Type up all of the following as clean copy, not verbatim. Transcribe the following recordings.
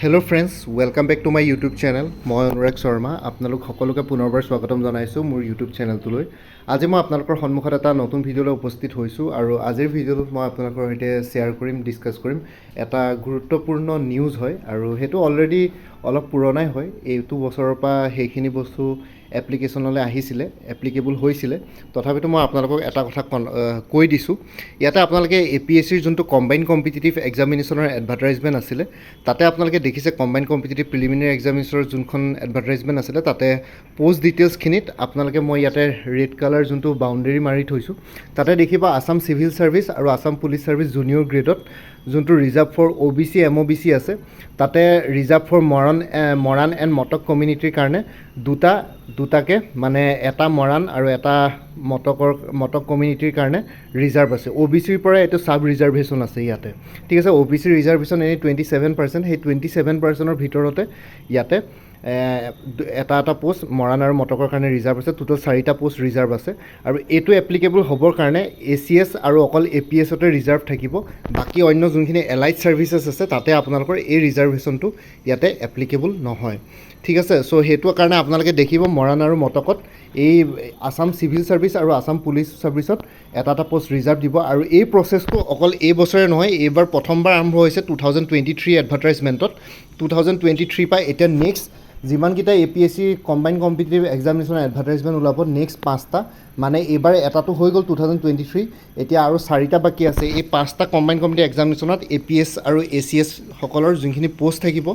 Hello' friends, welcome back to my YouTube channel. মই অনুৰাগ শৰ্মা আপোনালোক সকলোকে পুনৰবাৰ স্বাগতম জনাইছোঁ মোৰ ইউটিউব চেনেলটোলৈ। আজি মই আপোনালোকৰ সন্মুখত এটা নতুন ভিডিঅ'লৈ উপস্থিত হৈছোঁ আৰু আজিৰ ভিডিঅ'টোত মই আপোনালোকৰ সৈতে শ্বেয়াৰ কৰিম, ডিছকাছ কৰিম এটা গুৰুত্বপূৰ্ণ নিউজ হয় আৰু সেইটো অলৰেডি অলপ পুৰণাই হয়। এইটো বছৰৰ পৰা সেইখিনি বস্তু এপ্লিকেশ্যনলৈ আহিছিলে, এপ্লিকেবল হৈছিলে। তথাপিতো মই আপোনালোকক এটা কথা কৈ দিছোঁ, ইয়াতে আপোনালোকে APSCৰ যোনটো কম্বাইণ্ড কম্পিটিটিভ এক্সামিনেশ্যনৰ এডভাৰটাইজমেণ্ট আছিলে, তাতে আপোনালোকে দেখিছে কম্বাইণ্ড কম্পিটিটিভ প্ৰিলিমিনাৰী এক্সামিনেশ্যনৰ যোনখন এডভাৰটাইজমেণ্ট আছিলে, তাতে পোষ্ট ডিটেইলছখিনিত আপোনালোকে মই ইয়াতে ৰেড কালাৰ যোনটো বাউণ্ডেৰী মাৰি থৈছোঁ, তাতে দেখিব আছাম চিভিল ছাৰ্ভিচ আৰু আছাম পুলিচ ছাৰ্ভিচ জুনিয়ৰ গ্ৰেডত যোনটো ৰিজাৰ্ভ ফৰ OBC MOBC আছে, তাতে reserve for Moran and Motok কমিউনিটিৰ কাৰণে দুটাকে মানে এটা মৰাণ আৰু এটা মটক কমিউনিটিৰ কাৰণে ৰিজাৰ্ভ আছে। OBCৰ পৰা এইটো চাব ৰিজাৰ্ভেশ্যন আছে ইয়াতে, ঠিক আছে। OBC ৰিজাৰ্ভেশ্যন এনেই 27%, সেই 27%ৰ ভিতৰতে ইয়াতে এটা পোষ্ট মৰাণ আৰু মটকৰ কাৰণে ৰিজাৰ্ভ আছে। টোটেল 4টা পোষ্ট ৰিজাৰ্ভ আছে আৰু এইটো এপ্লিকেবল হ'বৰ কাৰণে ACS আৰু অকল APSতে ৰিজাৰ্ভ থাকিব। বাকী অন্য যোনখিনি এলাইড ছাৰ্ভিচেছ আছে তাতে আপোনালোকৰ এই ৰিজাৰ্ভেশ্যনটো ইয়াতে এপ্লিকেবল নহয়, ঠিক আছে। চ' সেইটো কাৰণে আপোনালোকে দেখিব মৰাণ আৰু মটকত এই আছাম চিভিল ছাৰ্ভিচ আৰু আছাম পুলিচ ছাৰ্ভিচত এটা পোষ্ট ৰিজাৰ্ভ দিব। আৰু এই প্ৰচেছটো অকল এই বছৰে নহয়, এইবাৰ প্ৰথমবাৰ আৰম্ভ হৈছে 2023 এডভাৰটাইজমেণ্টত। 2023 পৰা এতিয়া নেক্সট যিমানকেইটা APSC কম্বাইণ্ড কম্পিটিটিভ এক্সামিনেশ্যনৰ এডভাৰটাইজমেণ্ট ওলাব, নেক্সট 5টা, মানে এইবাৰ এটাটো হৈ গ'ল 2023, এতিয়া আৰু 4টা বাকী আছে। এই 5টা কম্বাইণ্ড কম্পিটিটিভ এক্সামিনেশ্যনত APS আৰু ACS সকলৰ যোনখিনি পোষ্ট থাকিব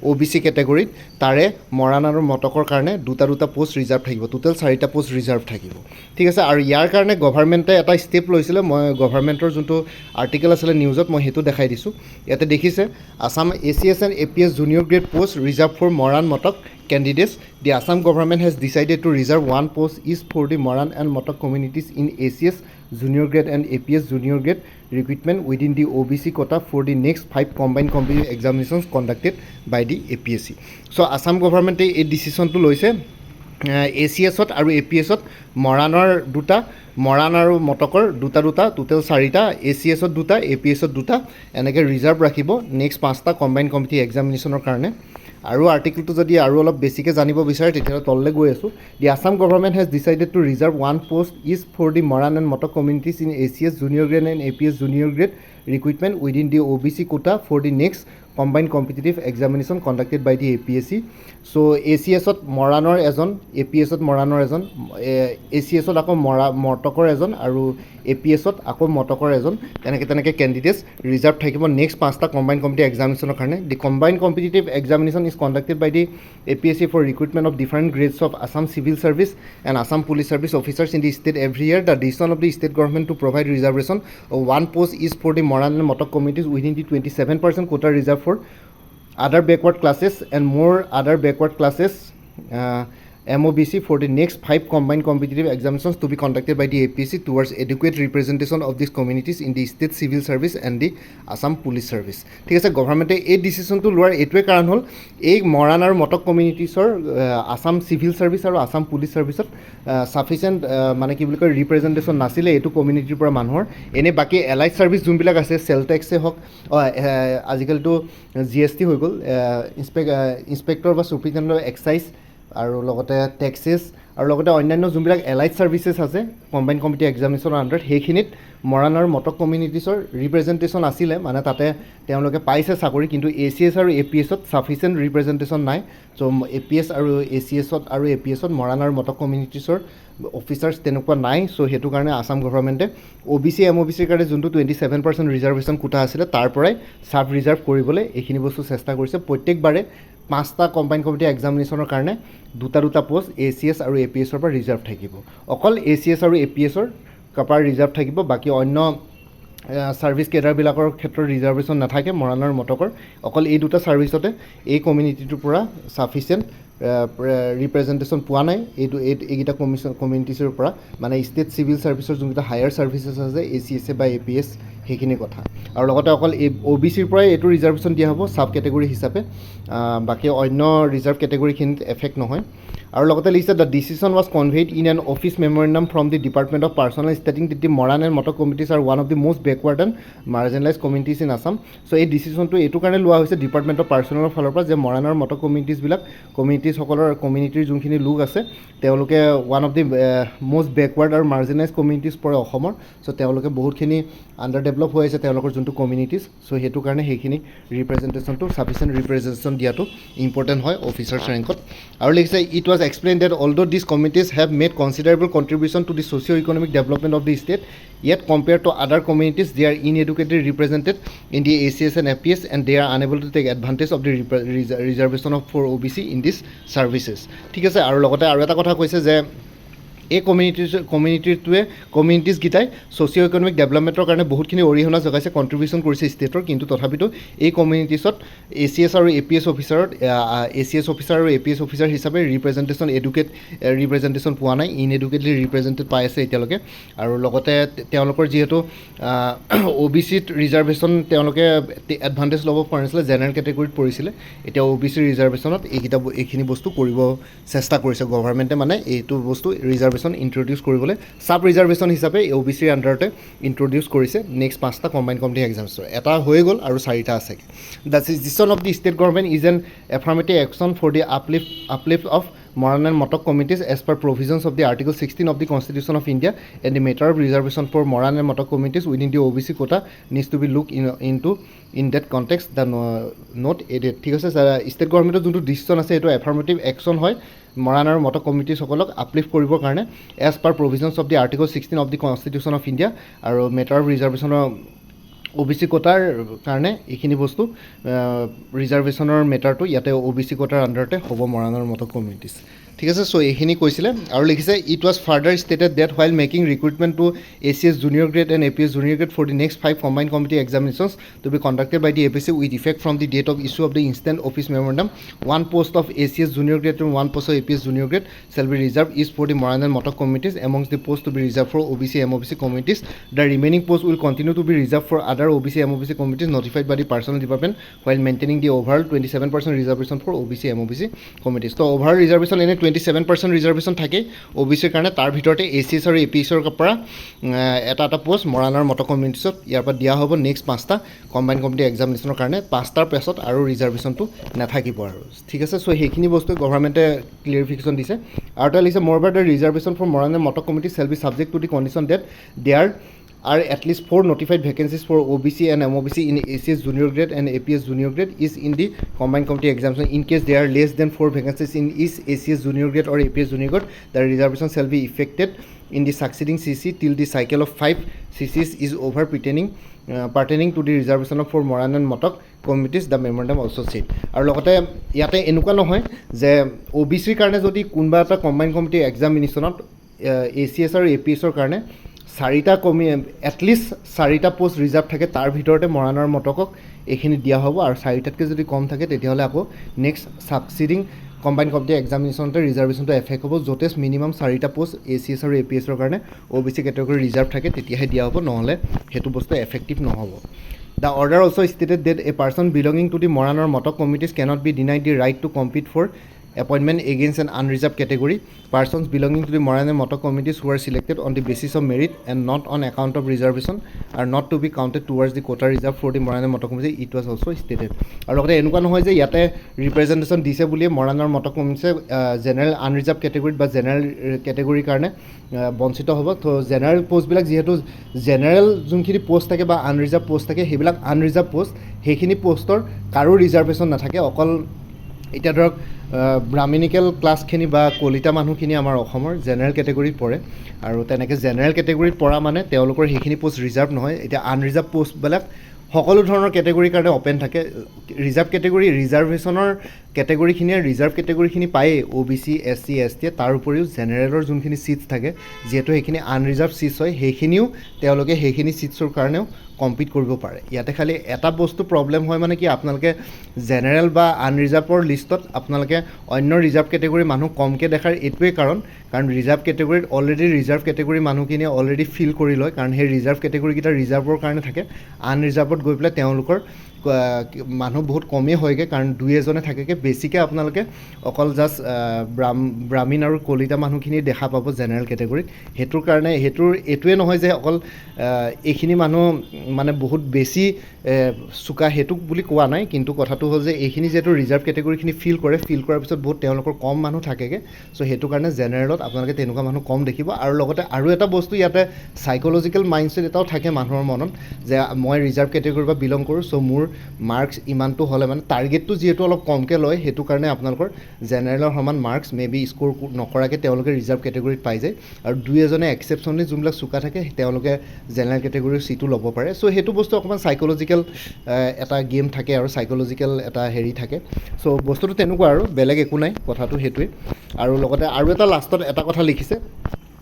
OBC কেটেগৰীত, তাৰে মৰাণ আৰু মটকৰ কাৰণে দুটা পোষ্ট ৰিজাৰ্ভ থাকিব। টোটেল 4টা পোষ্ট ৰিজাৰ্ভ থাকিব, ঠিক আছে। আৰু ইয়াৰ কাৰণে গভাৰ্ণমেণ্টে এটা ষ্টেপ লৈছিলে, মই গভাৰ্ণমেণ্টৰ যোনটো আৰ্টিকেল আছিলে নিউজত মই সেইটো দেখাই দিছোঁ। ইয়াতে দেখিছে Assam ACS and APS junior grade post reserved for Moran Matak candidates. The Assam government has decided to reserve one post each for the Moran and Motok communities in ACS junior grade and APS junior grade recruitment within the OBC quota for the next 5 combined competitive examinations conducted by the APSC. So Assam government এই ডিচিশ্যনটো লৈছে ACSত আৰু APSত মৰাণ আৰু মটকৰ দুটা total 4টা, ACSত 2টা, APSত 2টা এনেকৈ reserve ৰাখিব নেক্সট 5টা কম্বাইণ্ড কম্পিটিটিভ এক্সামিনেশ্যনৰ কাৰণে। আৰু আৰ্টিকেলটো যদি আৰু অলপ বেছিকৈ জানিব বিচাৰে তেতিয়াহ'লে তললৈ গৈ আছোঁ। The Assam government has decided to reserve one post each for the Moran and Motok communities in ACS junior grade and APS junior grade recruitment within the OBC quota for the next combined competitive examination conducted by the APSC। So' ACSত মৰাণৰ এজন, APSত মৰাণৰ এজন, ACSত আকৌ মটকৰ এজন আৰু APSত আকৌ মটকৰ এজন, তেনেকৈ কেণ্ডিডেটছ ৰিজাৰ্ভ থাকিব নেক্সট 5টা কম্বাইণ্ড কম্পিটিটিভ এক্সামিনেশ্যনৰ কাৰণে। The combined competitive examination is conducted by the APSC for recruitment of different grades of Assam civil service and Assam police service officers in the state every year. The decision of the state government to provide reservation one post each for the Moran and Motok communities within the 27% quota reserve for other backward classes and more other backward classes MOBC for the next 5 combined competitive examinations to be conducted by the APSC towards adequate representation of these communities in the state civil service and the Assam police service. ঠিক আছে, গভৰ্ণমেণ্টে এই ডিচিশ্যনটো লোৱাৰ এইটোৱে কাৰণ হ'ল এই মৰাণ আৰু Matak কমিউনিটিছৰ Assam civil service আৰু আছাম পুলিচ ছাৰ্ভিচত ছাফিচিয়েণ্ট মানে কি বুলি কয় ৰিপ্ৰেজেণ্টেশ্যন নাছিলে এইটো কমিউনিটিৰ পৰা মানুহৰ। এনেই বাকী এলাইড ছাৰ্ভিচ যোনবিলাক আছে, চেল টেক্সেই হওক, আজিকালিতো GST হৈ গ'ল, ইনস্পেক্টৰ বা চুপাৰিনটেণ্ডেণ্ট অফ এক্সাইজ আৰু লগতে টেক্সেছ আৰু লগতে অন্যান্য যোনবিলাক এলাইড ছাৰ্ভিচেছ আছে কম্বাইণ্ড কম্পিটিটিভ এক্সামিনেশ্যনৰ আণ্ডাৰত, সেইখিনিত মৰাণ আৰু মটক কমিউনিটিছৰ ৰিপ্ৰেজেণ্টেশ্যন আছিলে, মানে তাতে তেওঁলোকে পাইছে চাকৰি, কিন্তু ACS আৰু APSত ছাফিচিয়েণ্ট ৰিপ্ৰেজেণ্টেশ্যন নাই। চ' APS আৰু ACSত আৰু APSত মৰাণ আৰু মটক কমিউনিটিছৰ অফিচাৰ্ছ তেনেকুৱা নাই। চ' সেইটো কাৰণে আছাম গভৰ্ণমেণ্টে OBC MOBCৰ কাৰণে যোনটো 27% ৰিজাৰ্ভেশ্যন কোটা আছিলে তাৰ পৰাই চাব ৰিজাৰ্ভ কৰিবলৈ এইখিনি বস্তু চেষ্টা কৰিছে। প্ৰত্যেকবাৰে 5টা কম্বাইণ্ড কম্পিটিটিভ এক্সামিনেশ্যনৰ কাৰণে দুটা পোষ্ট ACS আৰু APSৰ পৰা ৰিজাৰ্ভ থাকিব। অকল ACS আৰু APSৰ পৰা ৰিজাৰ্ভ থাকিব, বাকী অন্য ছাৰ্ভিচ কেডাৰবিলাকৰ ক্ষেত্ৰত ৰিজাৰ্ভেশ্যন নাথাকে মৰাণ আৰু মটকৰ। অকল এই দুটা ছাৰ্ভিচতে এই কমিউনিটিটোৰ পৰা ছাফিচিয়েণ্ট ৰিপ্ৰেজেণ্টেশ্যন পোৱা নাই এইকেইটা কমিউনিটিছৰ পৰা, মানে ষ্টেট চিভিল ছাৰ্ভিচৰ যোনকেইটা হায়াৰ ছাৰ্ভিচেছ আছে ACS বা APS সেইখিনি কথা। আৰু লগতে অকল OBCৰ পৰাই এইটো ৰিজাৰ্ভেশ্যন দিয়া হ'ব ছাব কেটেগৰী হিচাপে, বাকী অন্য ৰিজাৰ্ভ কেটেগৰীখিনিত এফেক্ট নহয়। আৰু লগতে লিখিছে the decision was conveyed in an office memorandum from the department of personnel stating the Moran and Motok communities are one of the most backward and marginalised communities in Assam. So' এই ডিচিশ্যনটো এইটো কাৰণে লোৱা হৈছে ডিপাৰ্টমেণ্ট অফ পাৰ্চনেলৰ ফালৰ পৰা যে মৰাণ আৰু মটক কমিউনিটিৰ যোনখিনি লোক আছে তেওঁলোকে one of the most backward আৰু মাৰ্জিনাইজ কমিউনিটিজ পৰে অসমৰ। চ' তেওঁলোকে বহুতখিনি আণ্ডাৰ ডেভেলপ হৈ আছে তেওঁলোকৰ যোনটো কমিউনিটিজ। চ' সেইটো কাৰণে সেইখিনি ৰিপ্ৰেজেণ্টেশ্যনটো ছাফিচিয়েণ্ট ৰিপ্ৰেজেণ্টেশ্যন দিয়াটো ইম্পৰ্টেণ্ট হয় অফিচাৰ্ছ ৰেংকত। আৰু লিখিছে it was explained that although these committees have made considerable contribution to the socio-economic development of the state, yet compared to other communities, they are inadequately represented in the ACS and APS, and they are unable to take advantage of the reservation for OBC in these services. ঠিক আছে। আৰু লগতে আৰু এটা কথা কৈছে যে এই কমিউনিটিজকেইটাই ছ'চিঅ' ইকনমিক ডেভেলপমেণ্টৰ কাৰণে বহুতখিনি অৰিহণা যোগাইছে, কণ্ট্ৰিবিউশ্যন কৰিছে ষ্টেটৰ, কিন্তু তথাপিতো এই কমিউনিটিছত ACS আৰু APS অফিচাৰত ACS অফিচাৰ আৰু APS অফিচাৰ হিচাপে ৰিপ্ৰেজেণ্টেশ্যন পোৱা নাই, ইনএডুকেটলি ৰিপ্ৰেজেণ্টেড পাই আছে এতিয়ালৈকে। আৰু লগতে তেওঁলোকৰ যিহেতু OBCত ৰিজাৰ্ভেশ্যন তেওঁলোকে এডভান্টেজ ল'ব পৰা নাছিলে, জেনেৰেল কেটেগৰীত পৰিছিলে, এতিয়া OBC ৰিজাৰ্ভেশ্যনত এইখিনি বস্তু কৰিব চেষ্টা কৰিছে গভৰ্ণমেণ্টে, মানে এইটো বস্তু ৰিজাৰ্ভেশ্যন ইন্ট্ৰডিউচ কৰিবলৈ ছাব ৰিজাৰ্ভেশ্যন হিচাপে OBCৰ আণ্ডাৰতে ইন্ট্ৰডিউচ কৰিছে নেক্সট 5টা কম্বাইন কমিটি এক্সামছৰ। এটা হৈ গ'ল আৰু 4টা আছে। The decision of the state government is an affirmative action for the uplift of Moran and Motok committees as per provisions of the Article 16 of the Constitution of India, and the matter of reservation for Moran and Motok committees within the OBC quota needs to be looked into in that context. The note added. ঠিক আছে, state গভৰ্ণমেণ্টৰ যোনটো decision আছে এইটো affirmative action হয় মৰাণ আৰু Matak কমিটিসকলক uplift কৰিবৰ কাৰণে as per provisions of the article 16 of the constitution of India. আৰু মেটাৰ অফ ৰিজাৰ্ভেশ্যনৰ OBC কোটাৰ কাৰণে এইখিনি বস্তু ৰিজাৰ্ভেশ্যনৰ মেটাৰটো ইয়াতে OBC কোটাৰ আণ্ডাৰতে হ'ব মৰাণ আৰু মটক কমিউনিটিজ। ঠিক আছে। চ' এইখিনি কৈছিলে আৰু লিখিছে it was further stated that while making recruitment to ACS junior grade and APS junior grade for the next 5 combined competitive examinations to be conducted by the APC with effect from the date of issue of the instant office memorandum. 1 post of ACS junior grade and 1 post of APS junior grade shall be reserved each for the Moran and Motok committees amongst the posts to be reserved for OBC MOBC committees. The remaining posts will continue to be reserved for other OBC MOBC committees notified by the personnel department while maintaining the overall 27% reservation for OBC MOBC committees. So overall reservation এনে 27% reservation থাকে OBCৰ কাৰণে, তাৰ ভিতৰতে ACS আৰু APSৰ পৰা এটা post Moran আৰু মটক কমিউনিটিছত ইয়াৰ পৰা দিয়া হ'ব নেক্সট 5টা কম্বাইন কমিটি এক্সামিনেশ্যনৰ কাৰণে। 5টাৰ পাছত আৰু ৰিজাৰ্ভেশ্যনটো নাথাকিব আৰু। ঠিক আছে। চ' সেইখিনি বস্তু গভৰ্ণমেণ্টে ক্লিয়াৰিফিকেশ্যন দিছে। আৰু এটা লিখিছে মোৰ বাৰ the reservation for Moran and Motok community shall be subject to the condition that there are at least 4 notified vacancies for OBC and MOBC in ACS junior grade and APS junior grade is in the combined committee examination. In case there are less than 4 vacancies in each ACS junior grade or APS junior grade, the reservation shall be effected in the succeeding CC till the cycle of 5 CCs is over pertaining to the reservation of 4 Moran and Motok committees, the memorandum also said. আৰু লগতে ইয়াতে এনেকুৱা নহয় যে OBCৰ কাৰণে যদি কোনোবা এটা কম্বাইন কমিটি এক্সামিনেশ্যনত ACS আৰু APSৰ কাৰণে 4টা এটলিষ্ট 4টা পোষ্ট ৰিজাৰ্ভ থাকে, তাৰ ভিতৰতে মৰাণ আৰু মটকক এইখিনি দিয়া হ'ব। আৰু 4টাতকৈ যদি কম থাকে তেতিয়াহ'লে আকৌ নেক্সট ছাবচিডিং কম্বাইন কমিটি এক্সামিনেশ্যনতে ৰিজাৰ্ভেশ্যনটো এফেক্ট হ'ব। য'তে মিনিমাম 4টা পোষ্ট ACS আৰু APSৰ কাৰণে OBC কেটেগৰী ৰিজাৰ্ভ থাকে তেতিয়াহে দিয়া হ'ব, নহ'লে সেইটো বস্তু এফেক্টিভ নহ'ব। The order also stated that a person belonging to the Moran or Motok committees cannot be denied the right to compete for appointment against an unreserved category. Persons belonging to the Moran and Motok committees who are selected on the basis of merit and not on account of reservation are not to be counted towards the quota reserved for the Moran and Motok committee. It was also stated. আৰু লগতে এনেকুৱা নহয় যে ইয়াতে representation দিছে বুলিয়ে মৰাণ আৰু Matak কমিটিছে general unreserved কেটেগৰীত বা জেনেৰেল কেটেগৰীৰ কাৰণে বঞ্চিত হ'ব। তো জেনেৰেল পষ্টবিলাক যিহেতু জেনেৰেল যোনখিনি পোষ্ট থাকে বা আনৰিজাৰ্ভ পোষ্ট থাকে সেইবিলাক আনৰিজাৰ্ভ পোষ্ট, সেইখিনি পোষ্টৰ কাৰো ৰিজাৰ্ভেশ্যন নাথাকে। অকল এতিয়া ধৰক ব্ৰাহ্মণিকেল ক্লাছখিনি বা কলিতা মানুহখিনি আমাৰ অসমৰ জেনেৰেল কেটেগৰীত পৰে, আৰু তেনেকৈ জেনেৰেল কেটেগৰীত পৰা মানে তেওঁলোকৰ সেইখিনি পোষ্ট ৰিজাৰ্ভ নহয়। এতিয়া আনৰিজাৰ্ভ পোষ্টবিলাক সকলো ধৰণৰ কেটেগৰীৰ কাৰণে অ'পেন থাকে। ৰিজাৰ্ভ কেটেগৰী ৰিজাৰ্ভেশ্যনৰ কেটেগৰীখিনিয়ে ৰিজাৰ্ভ কেটেগৰীখিনি পায়েই OBC SC ST, তাৰ উপৰিও জেনেৰেলৰ যোনখিনি ছিটছ থাকে যিহেতু সেইখিনি আনৰিজাৰ্ভ ছিটছ হয়, সেইখিনিও তেওঁলোকে সেইখিনি ছিটছৰ কাৰণেও কম্পিট কৰিব পাৰে ইয়াতে খালি এটা বস্তু প্ৰব্লেম হয় মানে কি আপোনালোকে জেনেৰেল বা আনৰিজাৰ্ভৰ লিষ্টত আপোনালোকে অন্য ৰিজাৰ্ভ কেটেগৰী মানুহ কমকৈ দেখাৰ এইটোৱে কাৰণ ৰিজাৰ্ভ কেটেগৰীত অলৰেডি ৰিজাৰ্ভ কেটেগৰী মানুহখিনিয়ে অলৰেডি ফিল কৰি লয় কাৰণ সেই ৰিজাৰ্ভ কেটেগৰীকেইটা ৰিজাৰ্ভৰ কাৰণে থাকে আনৰিজাৰ্ভত গৈ পেলাই তেওঁলোকৰ মানুহ বহুত কমেই হয়গৈ কাৰণ দুই এজনে থাকেগৈ বেছিকৈ আপোনালোকে অকল জাষ্ট ব্ৰাহ্মণ আৰু কলিতা মানুহখিনি দেখা পাব জেনেৰেল কেটেগৰীত সেইটোৰ কাৰণে এইটোৱে নহয় যে অকল এইখিনি মানুহ মানে বহুত বেছি চোকা সেইটো বুলি কোৱা নাই কিন্তু কথাটো হ'ল যে এইখিনি যিহেতু ৰিজাৰ্ভ কেটেগৰীখিনি ফিল কৰাৰ পিছত বহুত তেওঁলোকৰ কম মানুহ থাকেগৈ চ' সেইটো কাৰণে জেনেৰেলত আপোনালোকে তেনেকুৱা মানুহ কম দেখিব আৰু লগতে আৰু এটা বস্তু ইয়াতে চাইক'লজিকেল মাইণ্ডছেট এটাও থাকে মানুহৰ মনত যে মই ৰিজাৰ্ভ কেটেগৰীৰ পৰা বিলং কৰোঁ চ' মোৰ মাৰ্কছ ইমানটো হ'লে মানে টাৰ্গেটটো যিহেতু অলপ কমকৈ লয় সেইটো কাৰণে আপোনালোকৰ জেনেৰেলৰ সমান মাৰ্কছ মে বি স্ক'ৰ নকৰাকৈ তেওঁলোকে ৰিজাৰ্ভ কেটেগৰীত পাই যায় আৰু দুই এজনে এক্সেপশ্যনলি যোনবিলাক চোকা থাকে তেওঁলোকে জেনেৰেল কেটেগৰীৰ চিটো ল'ব পাৰে চ' সেইটো বস্তু অকণমান চাইক'লজিকেল এটা গেম থাকে আৰু চাইক'লজিকেল এটা হেৰি থাকে চ' বস্তুটো তেনেকুৱা আৰু বেলেগ একো নাই কথাটো সেইটোৱে আৰু লগতে আৰু এটা লাষ্টত এটা কথা লিখিছে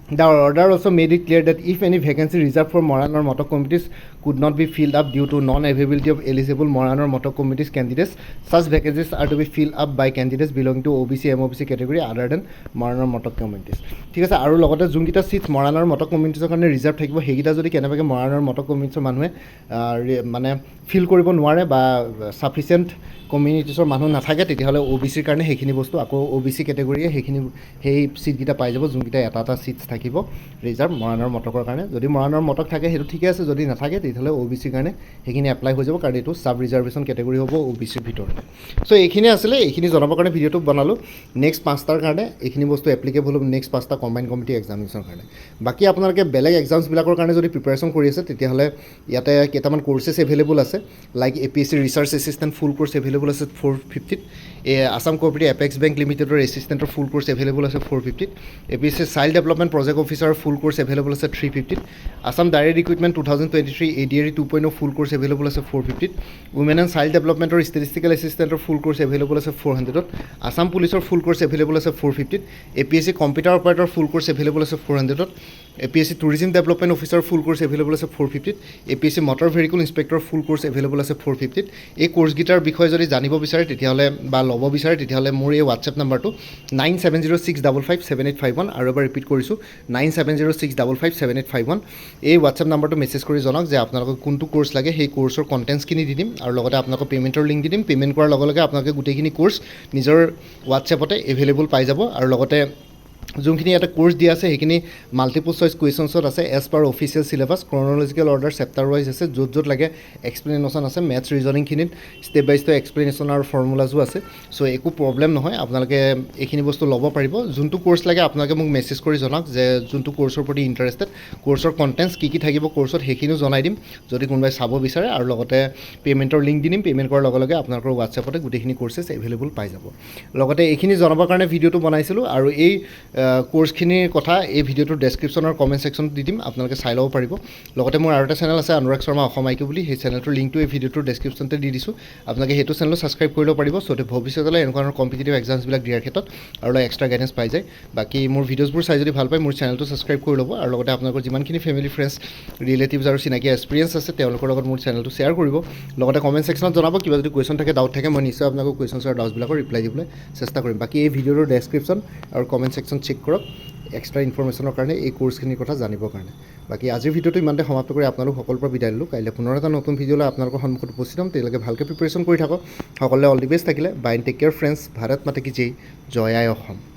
The order also made it clear that if any vacancy reserved for Moran or Motok committees could not be filled up due to non-availability of eligible Moran or Motok committees candidates, such vacancies are to be filled up by candidates belonging to OBC, MOBC category other than Moran or Motok committees. ঠিক আছে আৰু লগতে যোনকেইটা seat Moran আৰু মটক কমিউনিটিছৰ কাৰণে reserve থাকিব সেইকেইটা যদি কেনেবাকৈ মৰাণ আৰু মটক কমিউনিটিছৰ মানুহে মানে ফিল কৰিব নোৱাৰে বা ছাফিচিয়েণ্ট কমিউনিটিছৰ মানুহ নাথাকে তেতিয়াহ'লে OBCৰ কাৰণে সেইখিনি বস্তু আকৌ OBC কেটেগৰীয়ে সেই চিটকেইটা পাই যাব যোনকেইটা এটা চিটছ থাকিব ৰিজাৰ্ভ মৰাণৰ মটকৰ কাৰণে যদি মৰাণৰ মটক থাকে সেইটো ঠিকে আছে যদি নাথাকে তেতিয়াহ'লে OBCৰ কাৰণে সেইখিনি এপ্লাই হৈ যাব কাৰণ এইটো ছাব ৰিজাৰ্ভেশ্যন কেটেগৰী হ'ব OBCৰ ভিতৰতে চ' এইখিনি আছিলে এইখিনি জনাবৰ কাৰণে ভিডিঅ'টো বনালোঁ নেক্সট 5টাৰ কাৰণে এইখিনি বস্তু এপ্লিকেবল হ'ব নেক্সট 5টা কম্বাইন কমিটি এক্সামিনেশ্যনৰ কাৰণে বাকী আপোনালোকে বেলেগ এক্সামছবিলাকৰ কাৰণে যদি প্ৰিপেৰেশ্যন কৰি আছে তেতিয়াহ'লে ইয়াতে কেইটামান কোৰ্চেছ এভেইলেবল আছে like APSC research assistant full course available আছে 450ত আসাম কোঅপাৰেটিভ এপেক্স বেংক লিমিটেডৰ এছিষ্টেণ্টৰ ফুল কোৰ্চ এভেইলেবল আছে 450ত APSC চাইল্ড ডেভেলপমেণ্ট প্ৰজেক্ট অফিচাৰৰ ফুল কোৰ্চ এভেইলেবল আছে 350ত Assam direct recruitment 2023 ADRE 2.0 full course available আছে 450ত উমেন এণ্ড চাইল্ড ডেভেলপমেণ্টৰ ষ্টেটিষ্টিকেল এছিষ্টেণ্টৰ ফুল কোৰ্চ এভেইলেবল আছে 400ত আসাম পুলিচৰ ফুল কোৰ্চ এভেইলেবল আছে 450ত APSC কম্পিউটাৰ অপাৰেটৰ ফুল কোৰ্চ এভেইলেবল আছে 400ত APSC টুৰিজম ডেভেলপমেণ্ট অফিচাৰ ফুল কোৰ্চ এভেইলেবল আছে 450ত APSC মটৰ ভেহিকল ইনস্পেক্টৰ ফুল কোৰ্চ এভেইলেবল আছে 450ত এই কোৰ্চকেইটাৰ বিষয়ে যদি জানিব বিচাৰে তেতিয়াহ'লে বা ল'ব বিচাৰে তেতিয়াহ'লে মোৰ এই হোৱাটছএপ নাম্বাৰটো 9706557851 আৰু এবাৰ ৰিপিট কৰিছোঁ 9706557851 এই হোৱাটছএপ নাম্বাৰটো মেছেজ কৰি জনাওক যে আপোনালোকক কোনটো কোৰ্চ লাগে সেই কোৰ্চৰ কণ্টেণ্টছখিনি দি দিম আৰু লগতে আপোনালোকক পে'মেণ্টৰ লিংক দি দিম পে'মেণ্ট কৰাৰ লগে লগে আপোনালোকে গোটেইখিনি কোৰ্চ নিজৰ হোৱাটছএপতে এভেইলেবল পাই যাব আৰু লগতে যোনখিনি ইয়াতে কোৰ্চ দিয়া আছে সেইখিনি মাল্টিপল চইচ কুৱেশ্যনছত আছে as per official syllabus chronological order chapter wise আছে য'ত লাগে এক্সপ্লেনেশ্যন আছে মেথছ ৰিজনিংখিনিত ষ্টেপ বাই ষ্টেপ এক্সপ্লেনেশ্যন আৰু ফৰ্মুলাজো আছে চ' একো প্ৰব্লেম নহয় আপোনালোকে এইখিনি বস্তু ল'ব পাৰিব যোনটো কোৰ্চ লাগে আপোনালোকে মোক মেছেজ কৰি জনাওক যে যোনটো কোৰ্চৰ প্ৰতি ইণ্টাৰেষ্টেড কোৰ্চৰ কণ্টেণ্টছ কি থাকিব কোৰ্চত সেইখিনিও জনাই দিম যদি কোনোবাই চাব বিচাৰে আৰু লগতে পে'মেণ্টৰ লিংক দি দিম পে'মেণ্ট কৰাৰ লগে লগে আপোনালোকৰ হোৱাটছএপতে গোটেইখিনি কোৰ্চেছ এভেইলেবল পাই যাব লগতে এইখিনি জনাবৰ কাৰণে ভিডিঅ'টো বনাইছিলোঁ আৰু এই কোৰ্চখিনিৰ কথা এই ভিডিঅ'টোৰ ডেছক্ৰিপশ্যনৰ কমেণ্ট ছেকশ্যনত দি দিম আপোনালোকে চাই ল'ব পাৰিব লগতে মোৰ আৰু এটা চেনেল আছে অনুৰাগ শৰ্মা অসম আইকিউ বুলি সেই চেনেলটোৰ লিংকটো এই ভিডিঅ'টোৰ ডেছক্ৰিপশ্যনতে দি দিছোঁ আপোনালোকে সেইটো চেনেলো ছাবস্ক্ৰাইব কৰি ল'ব পাৰিব চ' ভৱিষ্যতলৈ এনেকুৱা ধৰণৰ কম্পিটিটিভ এক্সামছবিলাক দিয়াৰ ক্ষেত্ৰত আৰু এক্সট্ৰা গাইডেঞ্চ পাই যায় বাকী মোৰ ভিডিঅ'ছবোৰ চাই যদি ভাল পায় মোৰ চেনেলটো ছাবস্ক্ৰাইব কৰি ল'ব আৰু লগতে আপোনালোকৰ যিমানখিনি ফেমিলি ফ্ৰেণ্ডছ ৰিলেটিভছ আৰু চিনাকি এক্সপিৰিয়েঞ্চ আছে তেওঁলোকৰ লগত মোৰ চেনেলটো শ্বেয়াৰ কৰিব লগতে কমেণ্ট ছেকশ্যনত জনাব কিবা যদি কুৱেশ্যন থাকে ডাউট থাকে মই নিশ্চয় আপোনালোকৰ কুৱেশ্যনছ আৰু ডাউটছবিলাকৰ ৰিপ্লাই দিবলৈ চেষ্টা কৰিম বাকী এই ভিডিঅ'টোৰ ডেছক্ৰিপশ্যন আৰু কমেণ্ট ছেকশ্যন চেক কৰক এক্সট্ৰা ইনফৰ্মেশ্যনৰ কাৰণে এই কোৰ্চখিনিৰ কথা জানিবৰ কাৰণে বাকী আজিৰ ভিডিঅ'টো ইমানতে সমাপ্ত কৰি আপোনালোক সকলোৰে পৰা বিদায় দিলোঁ কাইলৈ পুনৰ এটা নতুন ভিডিঅ'লৈ আপোনালোকৰ সন্মুখত উপস্থিত হ'ম তেওঁলোকে ভালকৈ প্ৰিপেৰেশ্যন কৰি থাকক সকলোৱে অল দি বেষ্ট থাকিলে bye take care friends Bharat মাতা কি জয় জয় আই অসম